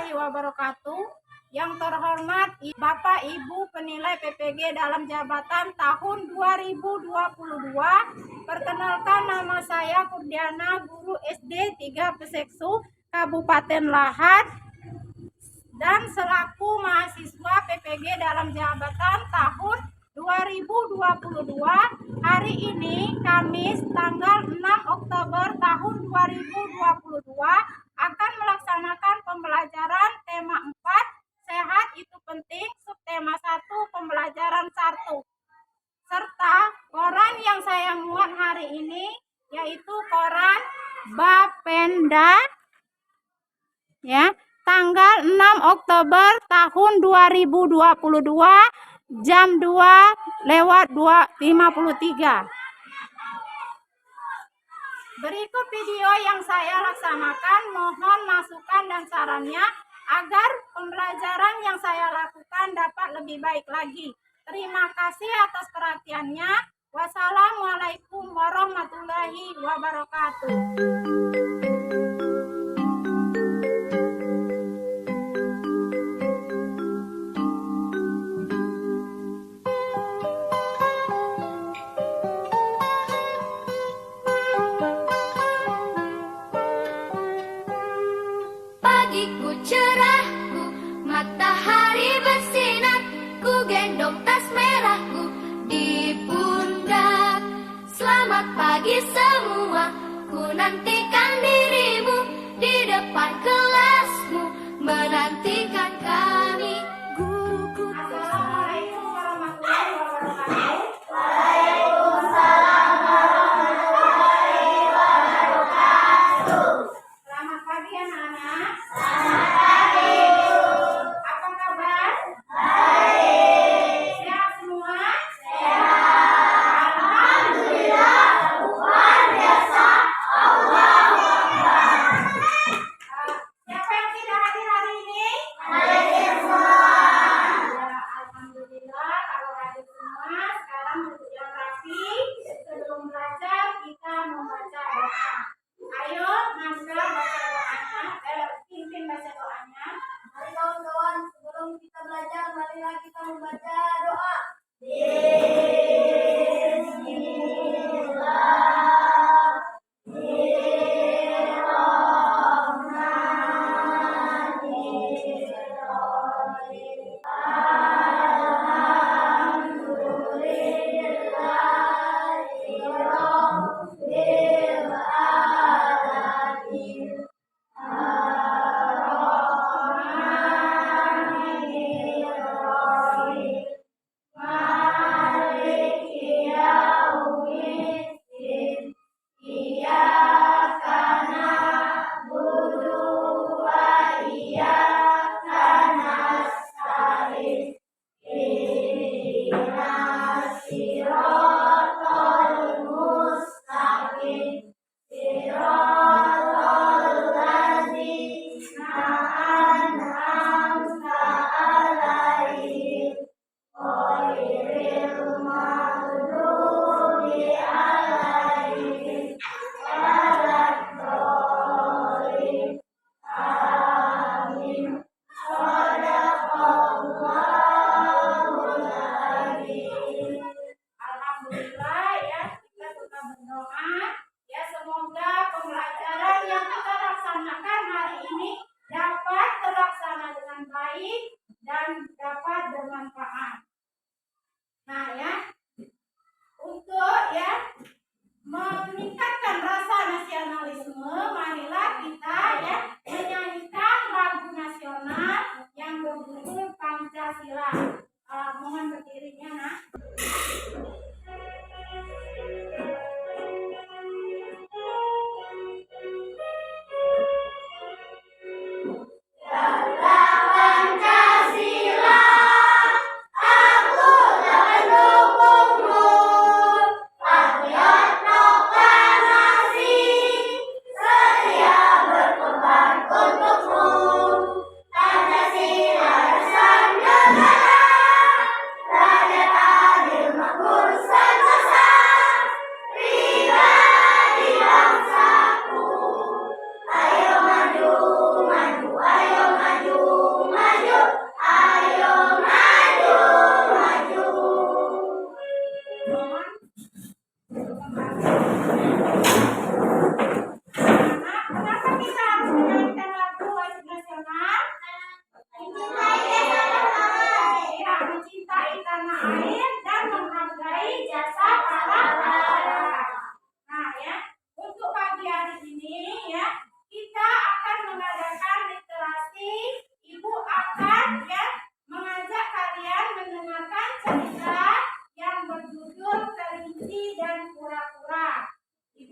warahmatullahi wabarakatuh. Yang terhormat Bapak Ibu penilai PPG dalam jabatan tahun 2022. Perkenalkan, nama saya Kurdiana, guru SD 3 Peseksu, Kabupaten Lahat, dan selaku mahasiswa PPG dalam jabatan tahun 2022. Hari ini Kamis tanggal 6 Oktober tahun 2022 akan melaksanakan pembelajaran tema 4 sehat itu penting, subtema 1 pembelajaran 1, serta koran yang saya muat hari ini yaitu koran Bapenda ya, tanggal 6 Oktober tahun 2022 jam 2:53. Berikut video yang saya laksanakan, mohon masukan dan sarannya agar pembelajaran yang saya lakukan dapat lebih baik lagi. Terima kasih atas perhatiannya. Wassalamualaikum warahmatullahi wabarakatuh. Pagiku cerahku, matahari bersinar, ku gendong tas merahku di pundak. Selamat pagi semua, ku nantikan dirimu di depan kelasmu, menantikan kami guruku. Assalamualaikum warahmatullahi wabarakatuh. Waalaikumsalam warahmatullahi wabarakatuh. Selamat pagi anak-anak. Selamat pagi. Apa kabar? Baik. Sehat semua? Sehat. Alhamdulillah. Luar biasa. Allahu Akbar. Siapa yang tidak hadir hari ini? Hadir semua. Ya, alhamdulillah kalau hadir semua. Sekarang duduk yang rapi. Sebelum belajar kita membaca doa. Ayo, Nasra baca doanya. Pimpin baca doanya. Mari kawan-kawan, sebelum kita belajar, marilah kita membaca doa. Bismillahirrahmanirrahim.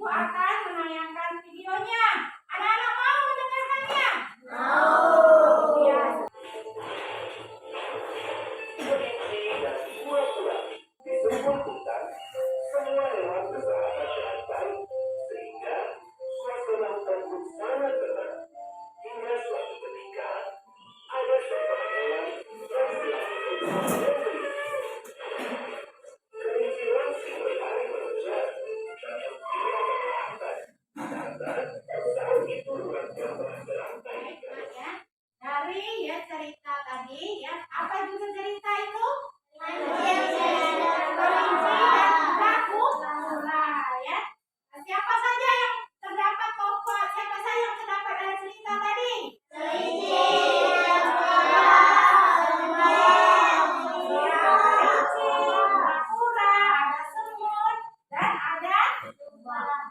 akan menayangkan videonya. Anak-anak mau mendengarkannya? Ya. Semua hewan bersahabat dengan baik, sehingga suasana hutan pun sangat tenang. Hingga suatu ketika, ada seekor hewan yang sedang kelinci langsung berlari mengejar dan berpindah ke lantai. Karena saat itu ruangnya telah berantai. Baik, ya. Dari ya cerita tadi ya, apa juga cerita itu? Kelinci dan juga kura ya. Nah, siapa saja yang terdapat tokoh? Siapa saja yang terdapat dari cerita tadi? Kura, ada semut, dan ada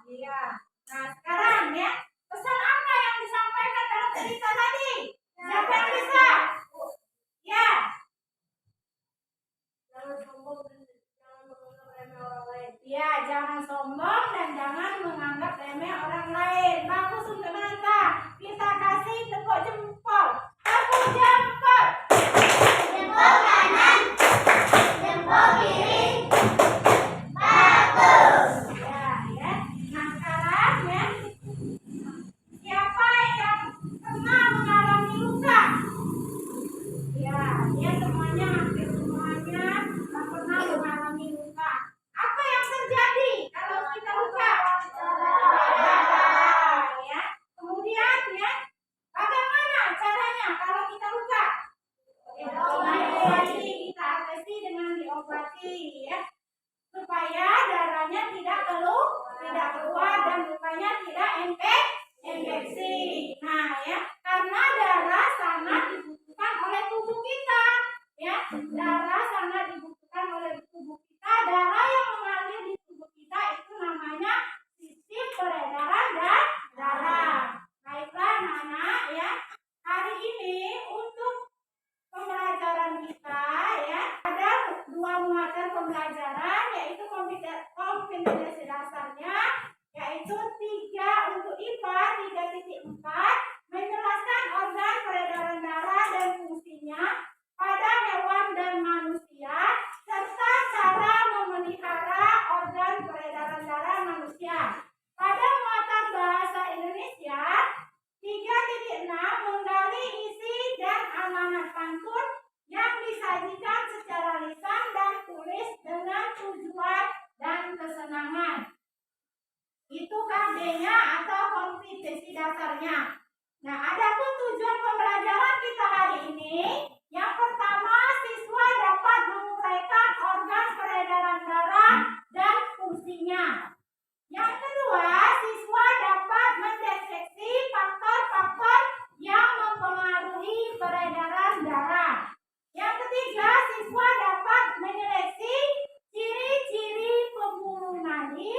iya. Nah, sekarang ya, pesan apa yang disampaikan dalam cerita tadi? Siapa yang bisa? Ya. Ya, jangan sombong dan jangan menganggap remeh orang lain. Bagus untuk Nanta. Kita kasih tepuk jempol. Tepuk jempol. Jempol kanan, jempol kiri. Bagus. Ya, ya. Nah, sekarang ya. Siapa yang pernah mengalami luka? Ya, dia semuanya hampir semuanya pernah mengalami luka. Apa yang terjadi kalau kita luka? Ya. Kemudian ya, bagaimana caranya kalau kita luka? Diobati, kita atasi dengan diobati ya, supaya darahnya tidak keluar dan lukanya tidak infeksi. Nah ya, karena darah sangat dibutuhkan oleh tubuh kita ya, darah sangat dibutuhkan oleh tubuh kita. Darah yang mengalir di tubuh kita itu namanya sistem peredaran darah. Baiklah anak-anak ya, hari ini untuk pembelajaran kita ya, ada dua mata pembelajaran, yaitu kompetensi dasarnya, yaitu 3 untuk IPA 3.4, menjelaskan organ peredaran darah dan fungsinya pada hewan dan manusia, serta cara memelihara organ peredaran darah manusia. Pada muatan bahasa Indonesia 3.6 menggali isi dan amanat pantun yang disajikan secara lisan dan tulis dengan tujuan dan kesenangan. Itu KD-nya atau kompetensi dasarnya. Nah, adapun tujuan pembelajaran kita hari ini, yang pertama, siswa dapat menguraikan organ peredaran darah dan fungsinya. Yang kedua, siswa dapat mendeteksi faktor-faktor yang mempengaruhi peredaran darah. Yang ketiga, siswa dapat menyeleksi ciri-ciri pembuluh nadi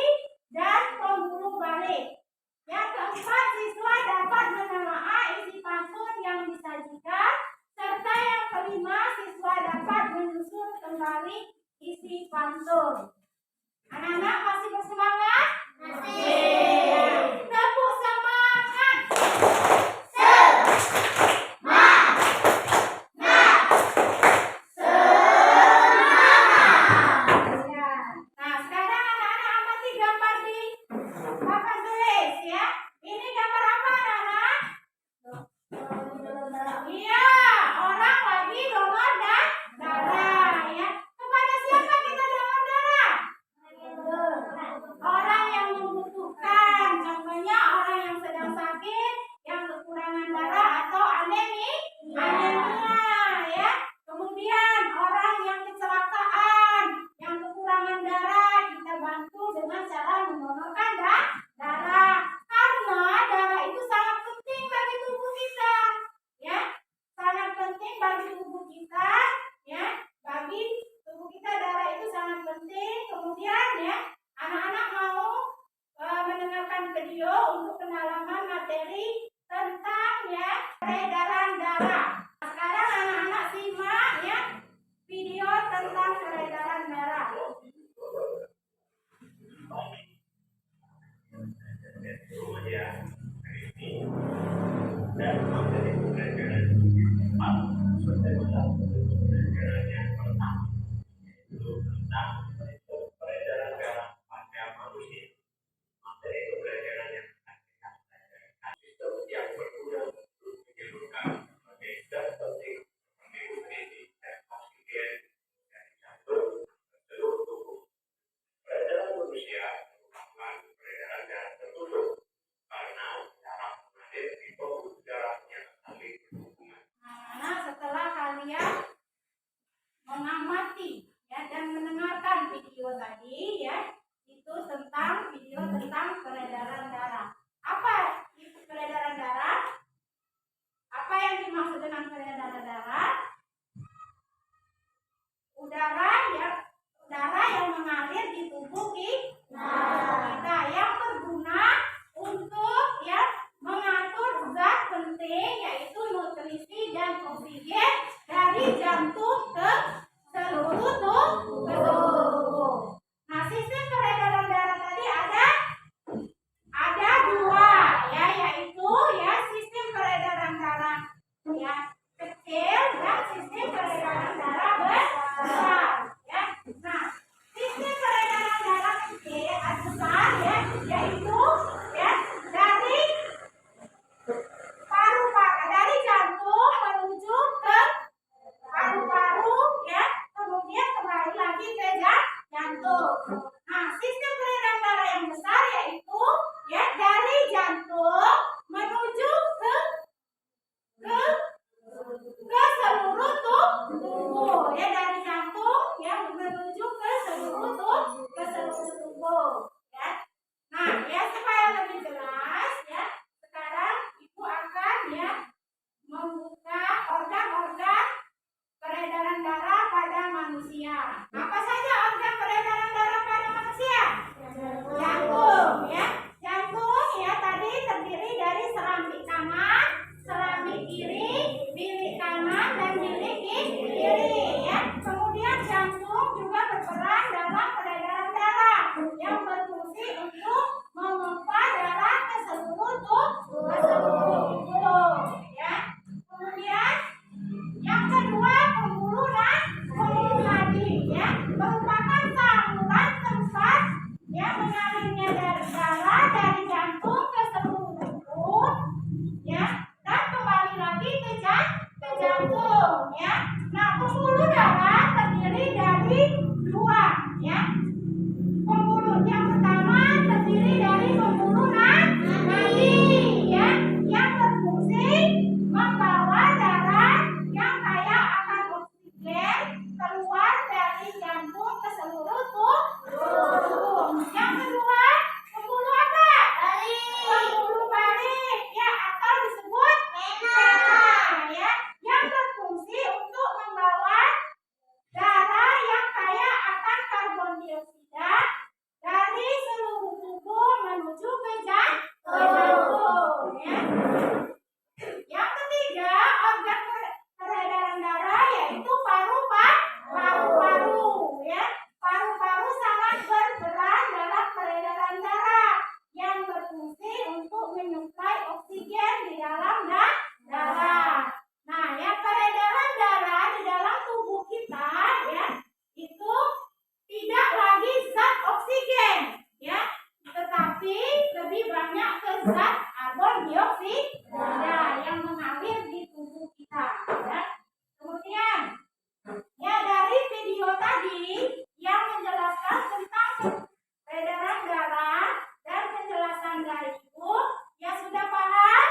dan pembuluh balik. Yang keempat, siswa dapat menelaah isi pantun yang disajikan. Serta yang kelima, siswa dapat menyusun kembali isi pantun. Anak-anak masih bersemangat? Masih. Tepuk semangat. Ya. Nah, sekarang anak-anak amati gambar di papan tulis ya. Ini gambar apa anak-anak? Iya, orang lagi donor darah ya. Kepada siapa kita donor darah? Orang yang membutuhkan, contohnya orang yang sedang sakit, yang kekurangan darah atau anemia ya. Kemudian orang yang kecelakaan, yang kekurangan darah, kita bantu dengan cara mendonorkan darah. Karena darah itu sangat penting bagi tubuh kita, ya, sangat penting bagi tubuh kita, ya, bagi tubuh kita darah itu sangat penting. Kemudian ya, anak-anak mau mendengarkan video untuk pendalaman materi tentang ya peredaran darah. Sekarang anak-anak simak ya video tentang peredaran darah. Selesai tentang pembelajaran yang pertama, yaitu tentang peredaran darah pada manusia. Materi pembelajaran yang akan kita pelajari sistem yang berguna untuk menyalurkan berbagai zat penting seperti nutrisi dan oksigen dari jantung ke seluruh tubuh. Peredaran manusia merupakan peredaran darah tertutup karena darah mengalir di pembuluh darah yang saling berhubungan. Nah, setelah kalian mengamati ya dan mendengarkan video tadi ya, itu tentang video tentang peredaran darah. Apa itu peredaran darah? Apa yang dimaksud dengan peredaran darah? Udara yang mengalir di tubuh kita yang berguna untuk ya mengatur zat penting yaitu nutrisi dan oksigen dari jantung ke seluruh tubuh. Nah, sistem peredaran darah tadi ada dua ya, yaitu ya sistem peredaran darah ya kecil dan sistem peredaran darah besar ya. Nah, sistem peredaran darah kecil besar ya yaitu ya dari paru-paru, dari jantung menuju ke paru-paru ya, kemudian kembali lagi ke jantung. Nah, sistem peredaran darah yang besar yaitu ya dari jantung menuju ke seluruh tubuh ya, dari jantung ya menuju ke seluruh tubuh ya. Nah, ya supaya lebih jelas ya, sekarang Ibu akan ya membuka organ-organ peredaran darah pada manusia. Apa saja organ peredaran darah pada manusia? Jantung ya. Jantung ya tadi terdiri dari serambi kanan, serambi kiri, bilik kanan dan bilik kiri ya. Kemudian jantung juga berperan dalam peredaran darah yang berfungsi untuk memompa darah ke seluruh tubuh ya. Kemudian yang kedua, pembuluh nadi ya, merupakan saluran tempat ya mengalirnya darah dari jantung ke seluruh tubuh ya, dan kembali lagi ke jantung ya. Nah, pembuluh darah terdiri dari dua ya. Pembuluh yang pertama terdiri dari pembuluh nadi ya, yang berfungsi membawa darah yang kaya akan oksigen keluar dari jantung ke seluruh tubuh. Yang kedua, pembuluh apa? Pembuluh balik ya, atau disebut vena ya, yang berfungsi untuk membawa darah yang kaya akan karbon dioksida dari seluruh tubuh menuju ke jantung ya. Yang ketiga, organ peredaran darah yaitu paru-paru ya. Paru-paru sangat berperan dalam peredaran darah yang berfungsi untuk menyuplai oksigen di dalam darah. Nah, yang peredaran darah di dalam tubuh kita ya, itu tidak lagi zat oksigen ya, tetapi lebih banyak ke zat karbon dioksida yang mengalir di tubuh kita ya. Kemudian ya, dari video tadi yang menjelaskan tentang peredaran darah dan penjelasan dari Ibu ya, sudah paham?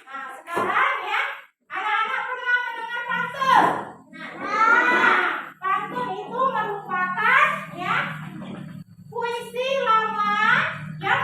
Nah, sekarang ya, anak-anak pernah mendengar pantun? Nah, pantun itu merupakan ya puisi lama yang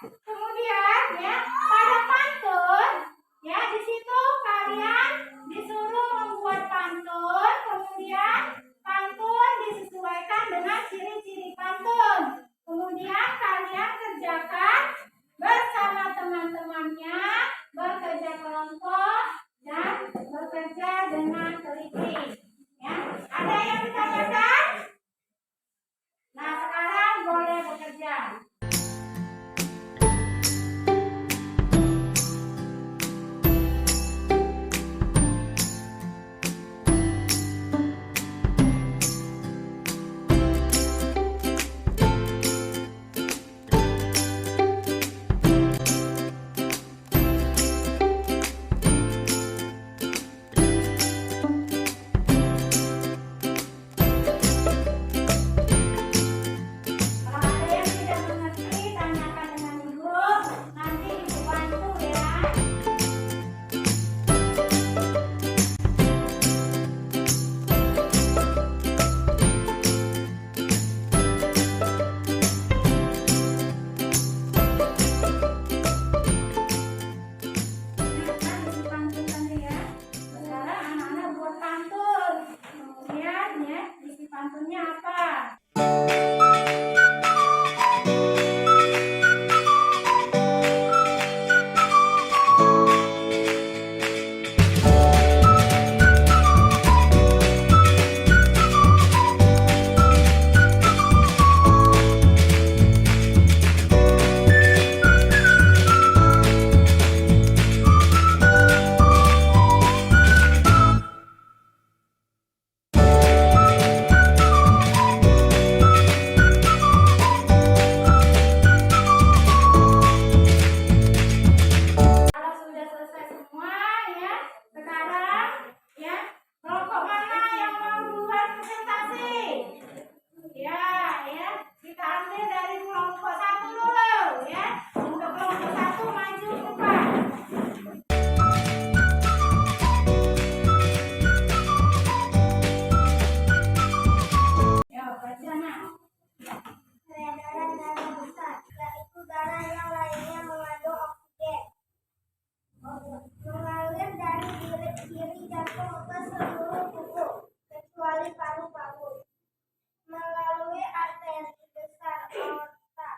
Kemudian ya, pada pantun ya di situ kalian disuruh membuat pantun, kemudian pantun disesuaikan dengan ciri-ciri pantun. Kemudian kalian kerjakan bersama teman-temannya, bekerja kelompok dan bekerja dengan teliti. Ya, ada yang ditanyakan? Nah, sekarang boleh bekerja. Kalau ada yang tidak mengerti, tanyakan dengan ibu. Nanti ibu bantu ya. Nah, isi pantun tadi ya. Sekarang anak-anak buat pantun. Kemudian ya, isi pantunnya apa? Kalau sudah selesai semua ya, sekarang ya, kelompok mana yang mau buat presentasi? Ya, ya, kita ambil dari kelompok 1 dulu ya. Untuk kelompok 1 maju ke depan. Ya, baca nak. Peredaran darah besar, yaitu darah yang lainnya mengandung oksigen. Mengalir dari bilik kiri jantung ke seluruh tubuh, kecuali paru-paru. Melalui arteri besar aorta.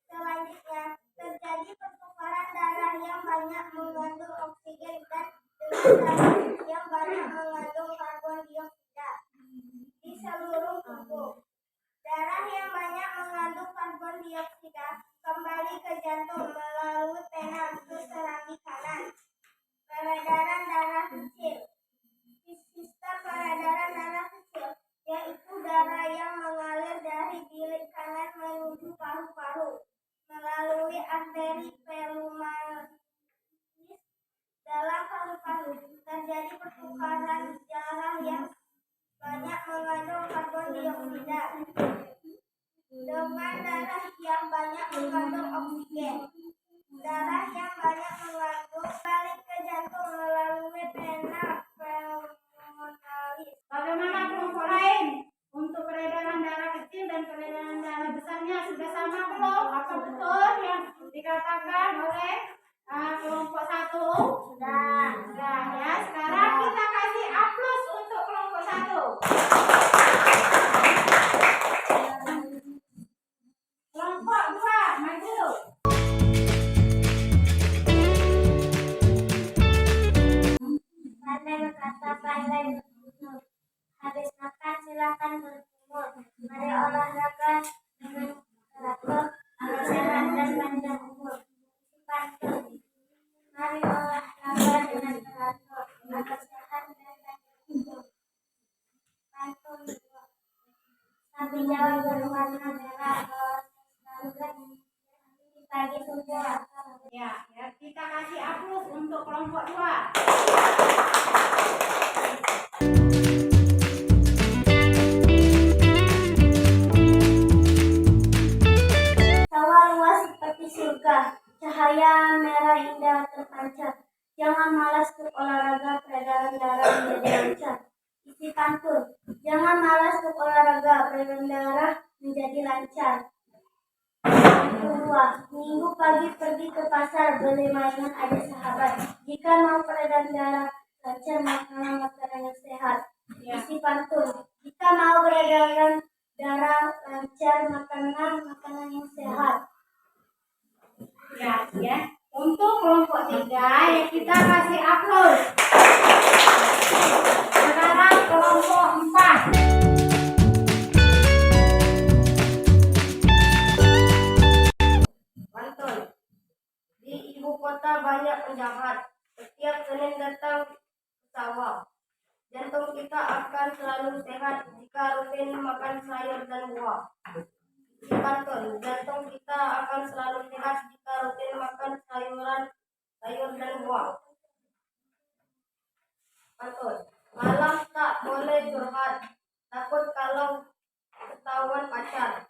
Selanjutnya, terjadi pertukaran darah yang banyak mengandung oksigen dan dengan darah yang banyak mengandung karbon dioksida di seluruh tubuh. Darah yang banyak mengandung karbon dioksida kembali ke jantung melalui pena ke serambi kanan. Peredaran darah kecil. Sistem peredaran darah kecil yaitu darah yang mengalir dari bilik kanan menuju paru-paru melalui arteri pulmonalis dalam paru-paru. Terjadi pertukaran darah yang banyak mengandung karbon dioksida dengan darah yang banyak mengandung oksigen. Darah yang banyak mengandung balik ke jantung melalui pena pulmonalis. Bagaimana kelompok lain? Untuk peredaran darah kecil dan peredaran darah besarnya sudah sama belum? Apa betul yang dikatakan oleh kelompok 1? Sudah ya. Sekarang kita kasih A+ untuk kelompok 1. Kelompok 2 maju. Pandai berkata, pandai bertutur. Habis makan silakan berkumur. Mari olahraga dengan teratur, agar sehat dan panjang umur. Pantun. Mari olahraga dengan teratur, agar sehat dan panjang umur. Pantun. Sapi Jawa berwarna merah, di pagi subuh. Ya, ya, kita kasih A+ untuk kelompok 2. Sawah luas seperti surga, cahaya merah indah terpancar. Jangan malas untuk olahraga, peredaran darah menjadi lancar. Isi pantun. Jangan malas untuk olahraga, peredaran darah menjadi lancar. Pantun. tua. Minggu pagi pergi ke pasar beli mainan adik sahabat. Jika mau peredaran darah, lancar makanan yang sehat. Isi pantun. Jika mau peredaran darah, lancar makanan yang sehat. Ya. Untuk kelompok 3 ya kita kasih aplaus. Sekarang kelompok 4. Pantun. Di ibu kota banyak penjahat. Setiap Senin datang ke sawah. Jantung kita akan selalu sehat jika rutin makan sayur dan buah. Isi pantun. Jantung kita akan selalu sehat jika rutin makan sayur dan buah. Pantun. Malam tak boleh curhat. Takut kalau ketahuan pacar.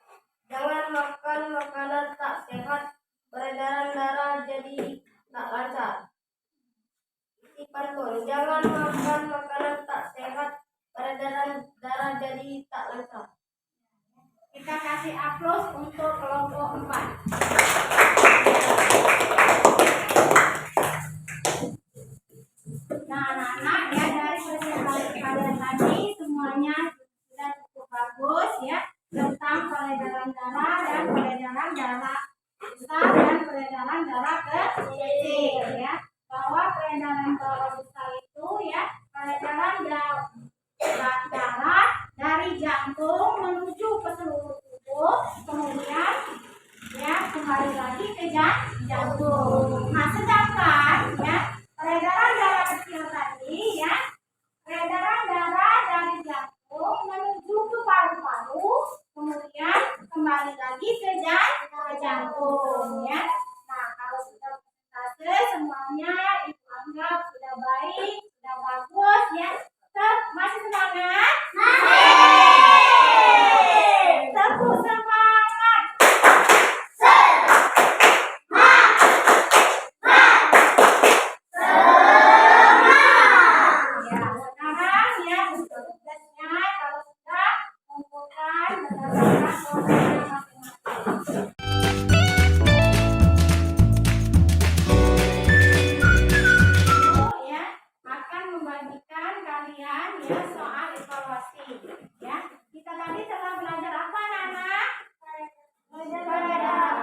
Jangan makan makanan tak sehat. Peredaran darah jadi tak lancar. Isi pantun. Jangan makan makanan tak sehat. Peredaran darah jadi tak lancar. Kita kasih aplaus untuk kelompok 4. Nah, anak-anak ya dari presentasi kalian tadi semuanya sudah cukup bagus ya tentang peredaran darah dan peredaran darah besar dan peredaran darah kecil ya. Bahwa peredaran darah besar itu ya peredaran darah dari jantung menuju ke seluruh tubuh, kemudian ya kembali lagi ke jantung. Nah, sedangkan ya peredaran darah kecil tadi ya peredaran darah dari jantung menuju ke paru-paru, kemudian kembali lagi ke jantung ya. Nah, kalau sudah presentasi semuanya ibu anggap sudah baik, sudah bagus ya. Masih semangat? Tepuk semangat. Ya, sekarang ya untuk tugasnya kalau sudah kumpulkan berdasarkan orangnya masing-masing. Ya, akan membagikan kalian ya soal evaluasi. Ya, kita tadi telah belajar apa, Nana? Peredaran darah.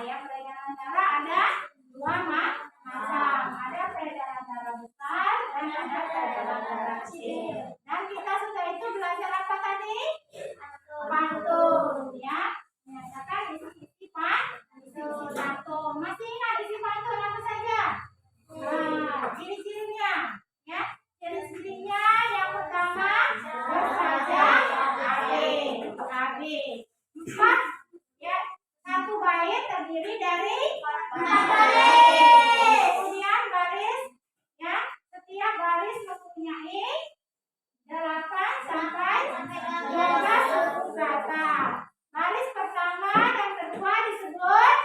Ya, peredaran darah ada dua macam. Ada peredaran darah besar dan ada peredaran darah kecil. Dan kita sudah itu belajar apa tadi? Pantun. Ya, menyatakan isi pantun. Masih ingat isi pantun apa saja? Nah, ciri-cirinya, ya, ciri-cirinya yang pertama bersaja AB. 4, ya, satu bait terdiri dari 4 baris. Kemudian baris, ya, setiap baris mempunyai 8 sampai 12 kata. Baris pertama dan kedua disebut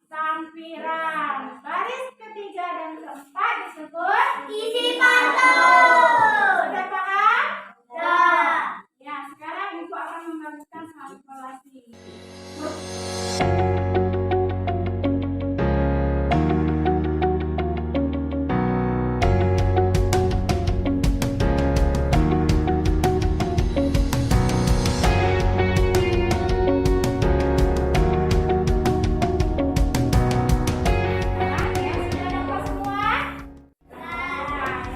sampiran. Baris ketiga dan keempat disebut isi pantun. Sudah paham? Sudah. Ya, sekarang ibu akan membagikan soal evaluasi. Sekarang ya sudah dapat semua? Nah,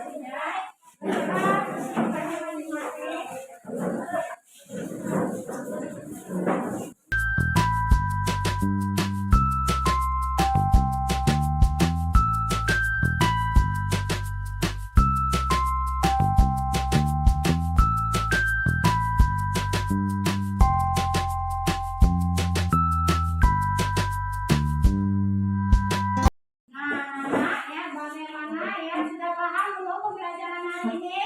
Nah, ya, bagaimana ya? Sudah paham belum pembelajaran hari ini?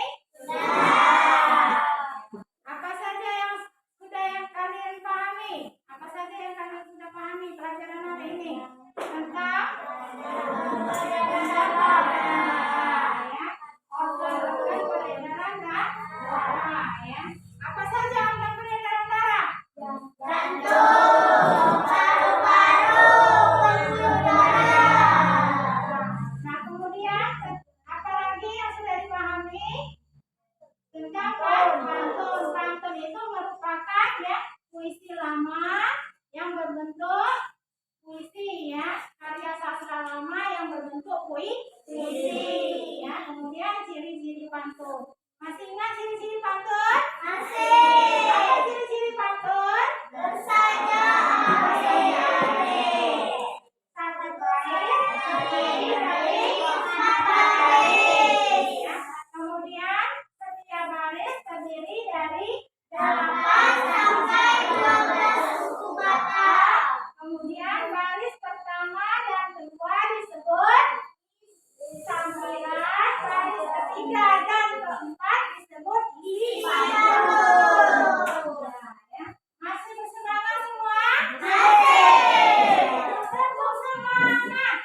Apa saja yang sudah yang kalian pahami? Apa saja yang kalian sudah pahami pelajaran hari ini? Tentang ya, organ-organ peredaran darah ya. Apa saja organ peredaran darah? Nah, kemudian apa lagi yang sudah dipahami? Tentang pantun. Pantun itu merupakan ya puisi lama yang berbentuk puisi ya, karya sastra lama yang berbentuk puisi ya. Kemudian ciri-ciri pantun. Masih ingat ciri-ciri pantun? Masih. Apa ciri-ciri pantun? Bersanya satu baris, ya. Kemudian setiap baris terdiri dari 8 sampai 12 suku kata. Kemudian baris pertama dan kedua disebut sambilan, baris ketiga dan keempat disebut irama. Ya. Masih bersemangat semua? Masih. Tepuk semangat.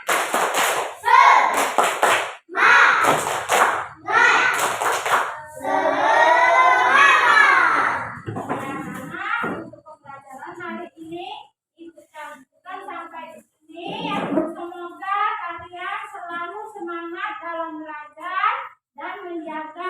Anak-anak, untuk pembelajaran hari ini kita cukupkan sampai di sini ya. Semoga kalian selalu semangat dalam belajar dan menjaga